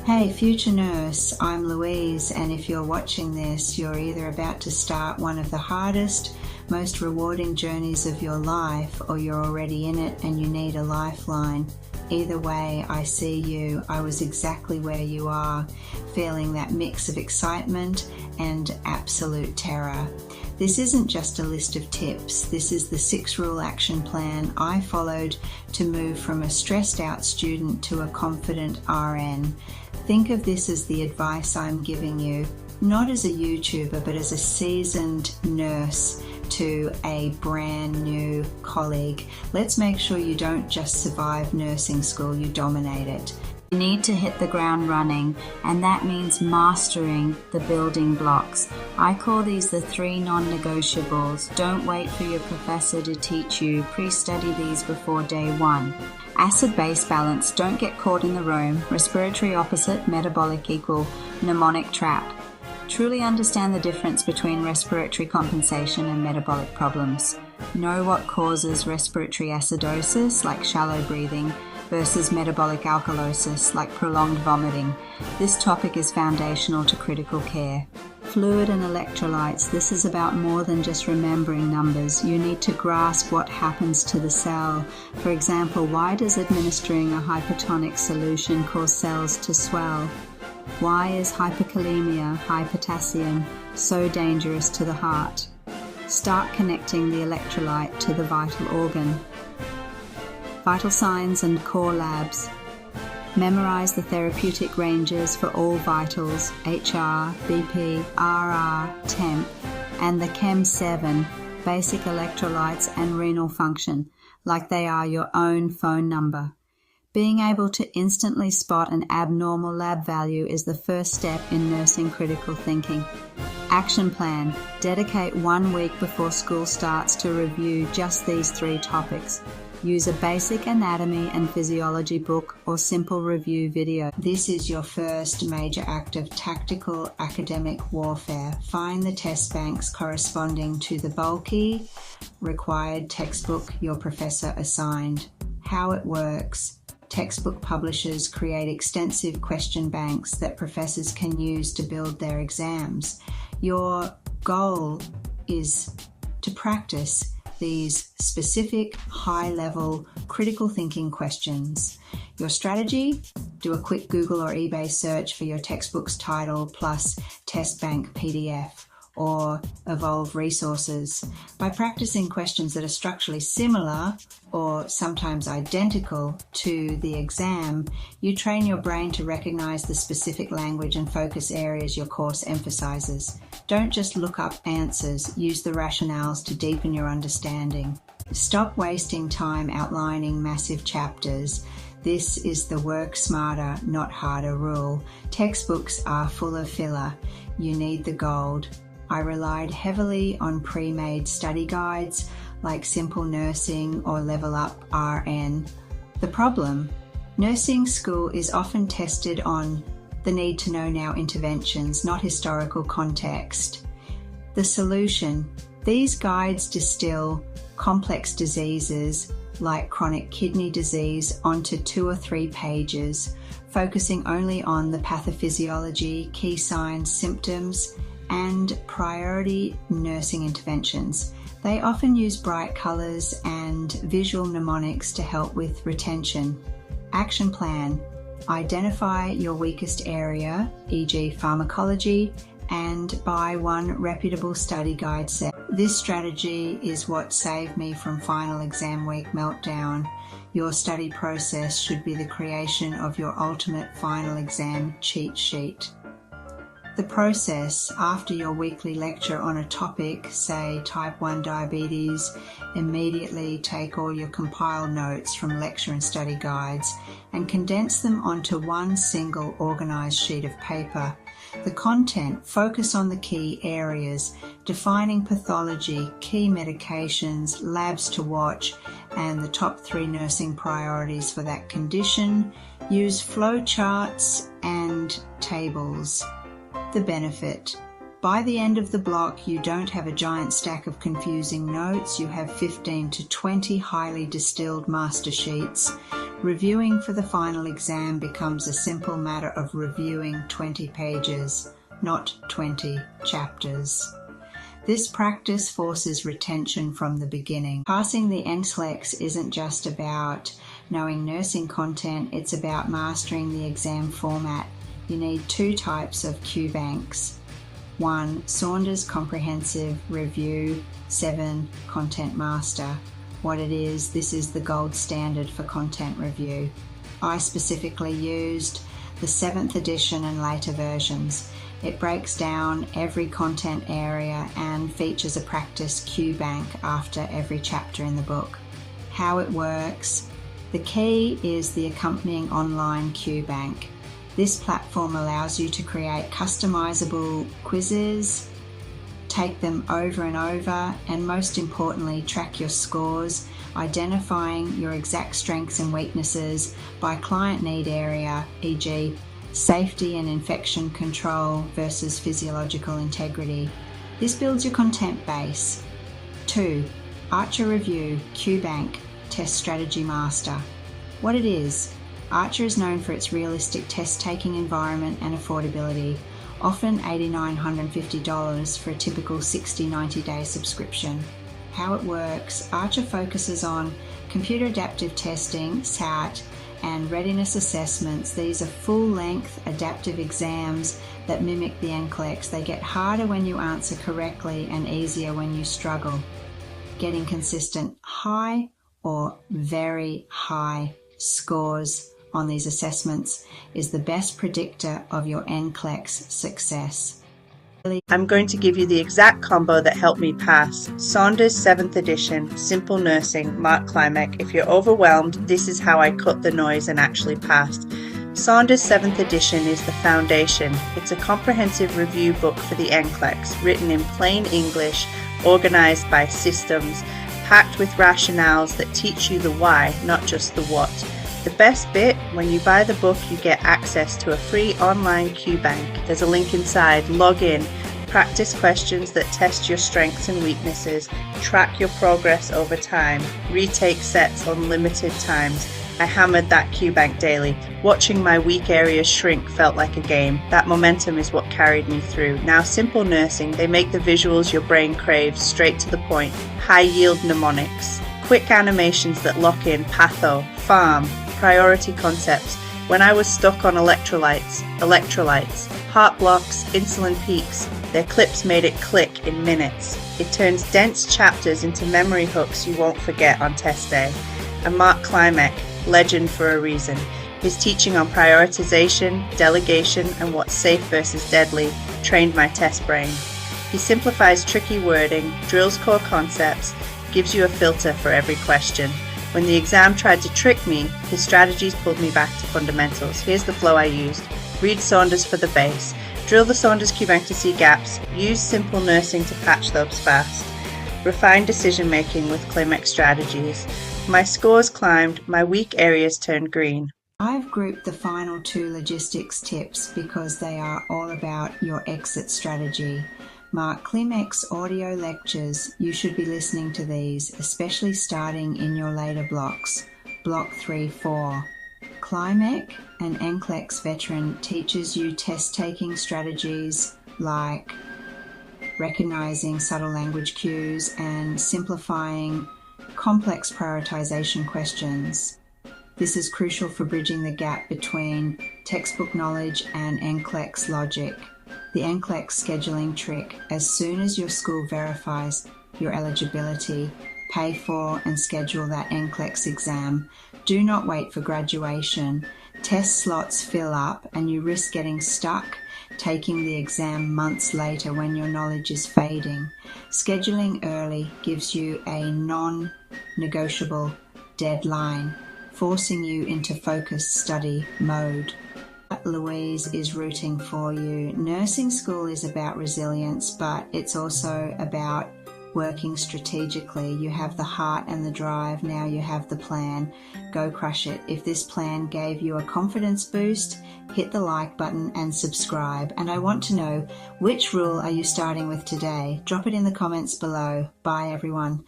Hey future nurse, I'm Louise, and if you're watching this, you're either about to start one of the hardest, most rewarding journeys of your life, or you're already in it and you need a lifeline. Either way, I see you. I was exactly where you are, feeling that mix of excitement and absolute terror. This isn't just a list of tips. This is the 6-rule action plan I followed to move from a stressed out student to a confident RN. Think of this as the advice I'm giving you, not as a YouTuber, but as a seasoned nurse to a brand new colleague. Let's make sure you don't just survive nursing school, you dominate it. You need to hit the ground running, and that means mastering the building blocks. I call these the 3 non-negotiables. Don't wait for your professor to teach you. Pre-study these before day 1. Acid-base balance. Don't get caught in the room. Respiratory opposite, metabolic equal, mnemonic trap. Truly understand the difference between respiratory compensation and metabolic problems. Know what causes respiratory acidosis, like shallow breathing, versus metabolic alkalosis, like prolonged vomiting. This topic is foundational to critical care. Fluid and electrolytes. This is about more than just remembering numbers. You need to grasp what happens to the cell. For example, why does administering a hypertonic solution cause cells to swell? Why is hyperkalemia, high potassium, so dangerous to the heart? Start connecting the electrolyte to the vital organ. Vital signs and core labs. Memorize the therapeutic ranges for all vitals, HR, BP, RR, temp, and the Chem 7, basic electrolytes and renal function, like they are your own phone number. Being able to instantly spot an abnormal lab value is the first step in nursing critical thinking. Action plan. Dedicate 1 week before school starts to review just these 3 topics. Use a basic anatomy and physiology book or simple review video. This is your first major act of tactical academic warfare. Find the test banks corresponding to the bulky, required textbook your professor assigned. How it works. Textbook publishers create extensive question banks that professors can use to build their exams. Your goal is to practice these specific, high-level, critical thinking questions. Your strategy? Do a quick Google or eBay search for your textbook's title plus test bank PDF, or evolve resources. By practicing questions that are structurally similar or sometimes identical to the exam, you train your brain to recognize the specific language and focus areas your course emphasizes. Don't just look up answers, use the rationales to deepen your understanding. Stop wasting time outlining massive chapters. This is the work smarter, not harder rule. Textbooks are full of filler. You need the gold. I relied heavily on pre-made study guides like Simple Nursing or Level Up RN. The problem? Nursing school is often tested on the need to know now interventions, not historical context. The solution? These guides distill complex diseases like chronic kidney disease onto 2 or 3 pages, focusing only on the pathophysiology, key signs, symptoms, and priority nursing interventions. They often use bright colors and visual mnemonics to help with retention. Action plan. Identify your weakest area, e.g. pharmacology, and buy 1 reputable study guide set. This strategy is what saved me from final exam week meltdown. Your study process should be the creation of your ultimate final exam cheat sheet. The process after your weekly lecture on a topic, say type 1 diabetes, immediately take all your compiled notes from lecture and study guides and condense them onto 1 single organized sheet of paper. The content, focus on the key areas, defining pathology, key medications, labs to watch, and the top 3 nursing priorities for that condition. Use flowcharts and tables. The benefit. By the end of the block, you don't have a giant stack of confusing notes. You have 15 to 20 highly distilled master sheets Reviewing for the final exam becomes a simple matter of reviewing 20 pages, not 20 chapters. This practice forces retention from the beginning. Passing the NCLEX isn't just about knowing nursing content, it's about mastering the exam format. You need 2 types of Q banks. 1. Saunders Comprehensive Review 7 Content Master. What it is, this is the gold standard for content review. I specifically used the 7th edition and later versions. It breaks down every content area and features a practice Q bank after every chapter in the book. How it works. The key is the accompanying online Q bank. This platform allows you to create customizable quizzes, take them over and over, and most importantly, track your scores, identifying your exact strengths and weaknesses by client need area, e.g. safety and infection control versus physiological integrity. This builds your content base. 2. Archer Review Q Bank Test Strategy Master. What it is, Archer is known for its realistic test-taking environment and affordability, often $8,950 for a typical 60-90 day subscription. How it works, Archer focuses on computer adaptive testing, SAT, and readiness assessments. These are full-length adaptive exams that mimic the NCLEX. They get harder when you answer correctly and easier when you struggle. Getting consistent high or very high scores on these assessments is the best predictor of your NCLEX success. I'm going to give you the exact combo that helped me pass. Saunders 7th edition, Simple Nursing, Mark Klimek. If you're overwhelmed, this is how I cut the noise and actually passed. Saunders 7th edition is the foundation. It's a comprehensive review book for the NCLEX, written in plain English, organized by systems, packed with rationales that teach you the why, not just the what. The best bit, when you buy the book, you get access to a free online Q bank. There's a link inside. Log in, practice questions that test your strengths and weaknesses, track your progress over time, retake sets on limited times. I hammered that Q bank daily. Watching my weak areas shrink felt like a game. That momentum is what carried me through. Now Simple Nursing, they make the visuals your brain craves, straight to the point. High yield mnemonics. Quick animations that lock in patho, farm, priority concepts. When I was stuck on electrolytes, heart blocks, insulin peaks, their clips made it click in minutes. It turns dense chapters into memory hooks you won't forget on test day. And Mark Klimek, legend for a reason. His teaching on prioritization, delegation, and what's safe versus deadly trained my test brain. He simplifies tricky wording, drills core concepts, gives you a filter for every question. When the exam tried to trick me, his strategies pulled me back to fundamentals. Here's the flow I used. Read Saunders for the base. Drill the Saunders Q bank to see gaps. Use Simple Nursing to patch those fast. Refine decision making with Klimek strategies. My scores climbed, my weak areas turned green. I've grouped the final 2 logistics tips because they are all about your exit strategy. Mark Klimek's audio lectures, you should be listening to these, especially starting in your later blocks, Block 3-4. Klimek, an NCLEX veteran, teaches you test-taking strategies like recognizing subtle language cues and simplifying complex prioritization questions. This is crucial for bridging the gap between textbook knowledge and NCLEX logic. The NCLEX scheduling trick: as soon as your school verifies your eligibility, pay for and schedule that NCLEX exam. Do not wait for graduation. Test slots fill up and you risk getting stuck taking the exam months later when your knowledge is fading. Scheduling early gives you a non-negotiable deadline, forcing you into focused study mode. Louise is rooting for you. Nursing school is about resilience, but it's also about working strategically. You have the heart and the drive. Now you have the plan. Go crush it. If this plan gave you a confidence boost, hit the like button and subscribe. And I want to know, which rule are you starting with today? Drop it in the comments below. Bye everyone.